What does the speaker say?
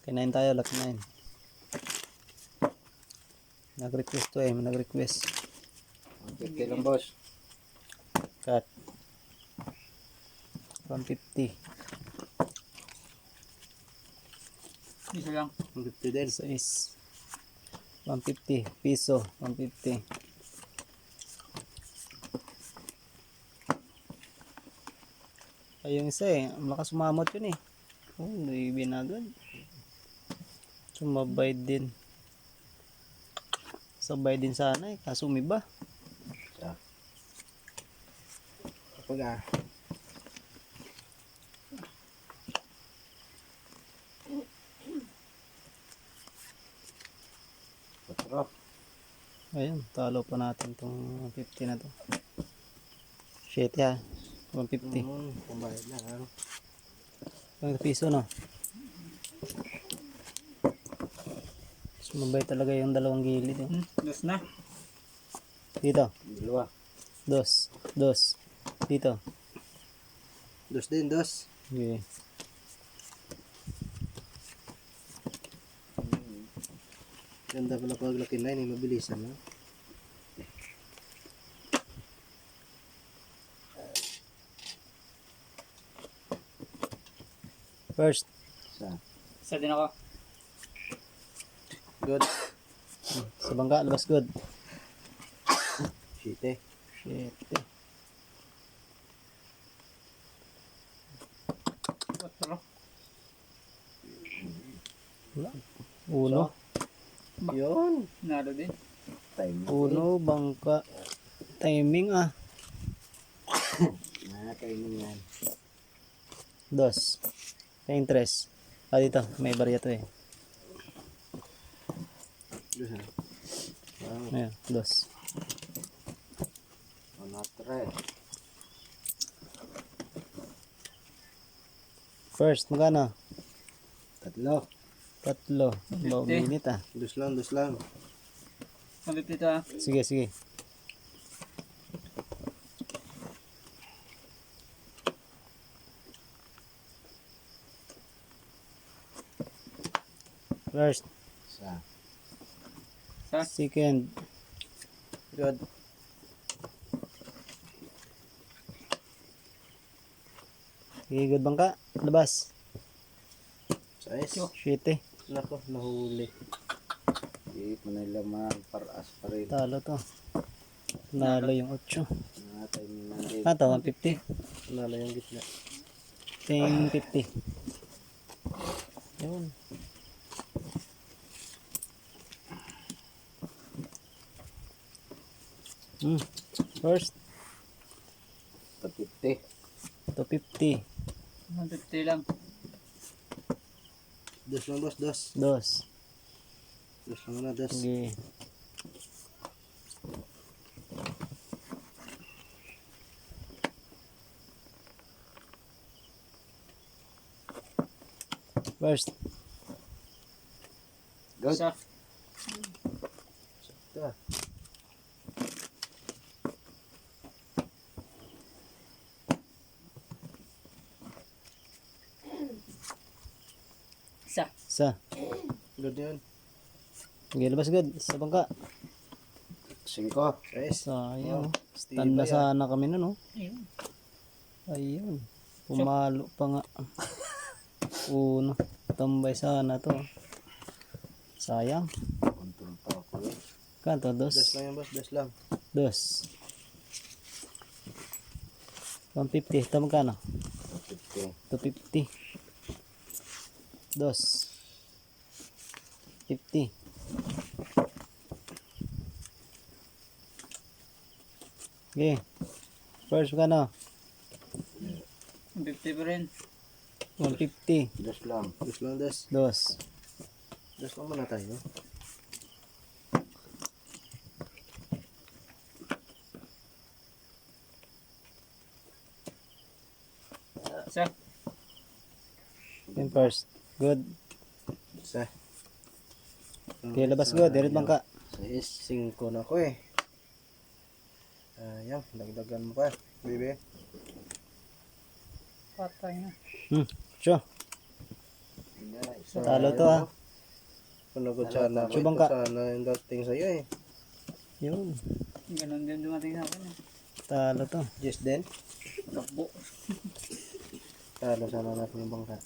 Kinain tayo, lucky 9. Nag-request to eh, nag-request. 150 lang boss. Cut. 150. Isa lang. 150 din. 6. 150. Piso. 150. Ay, yung isa eh. Ang lakas sumamot yun eh. Oh, hindi binagad. Sumabay din. Sabay din sana eh. Kaso umiba. Kapag Patro. Ayun, talo pa natin tong 150 na to. Shit ya. 150. Pambayad na ano. Ang piso no. Sumabay talaga yung dalawang gilid eh. Dos na. Dito. Dalawa. Dos. Dos. Dito. Dos din, dos. Okay. Ganda pala pag laki na yun, mabilisan na. First. Isa din ako. Good. Sa bangka, labas good. Shite. Shit. Patro. Wala. Uno. Yun. Nalo din. Uno, bangka. Timing ah. Kainin yan. Dos. Yung tres. Ah, dito. May barya to eh. Dos ha. Wow. Ayan, dos. Onatre. First, magkano? Tatlo. Tatlo. Bawa minute ah. Dos lang, dos lang. 150 to ah. Sige, sige. First. Isa. Second. Good. Okay, good bangka. Labas. Sais. Shit eh. Nako, nahuli. Di pa nila paraas pa rin. Talo to. Nalo yung 8. Natay mo na. Ah, to, 150. Nalo yung gitna. 1050. Yun. First. 50. 250. 150 lang. Dos lang boss, dos. Dos. Dos lang muna, dos. Sige. First. Good. Isa. Ito. Isa. Isa. Good yun. Sige, labas good. Sa bangka. 5. Sais. Sayang. Stay Stand na ba yan? sana kami nun, no? Ayun. Ayun. Pumalo pa nga. Uno. Tambay sana to. Sayang. Control pa ako eh. Kanto, dos. Dos lang yan boss, dos lang. Dos. 150. Ito magkano? 50. 250. Dos. 50. Okay. First magkano? 150 pa rin. 150. Dos lang. Dos lang, dos. Dos. Dos lang muna tayo. Isa. Yung first. Good. Isa. Okay, labas good. Dirit bangka. Sais, 5 na ko eh. Ayan, dagdagan mo pa. Baby. Patay na. Sure. Guys. Talo to ah. Panagot sana. Subang Ito ka. sana yung dating sa'yo eh. Yun. Ganon din dumating sa akin eh. Talo to. Yes din. Takbo. Talo sana natin yung bangka.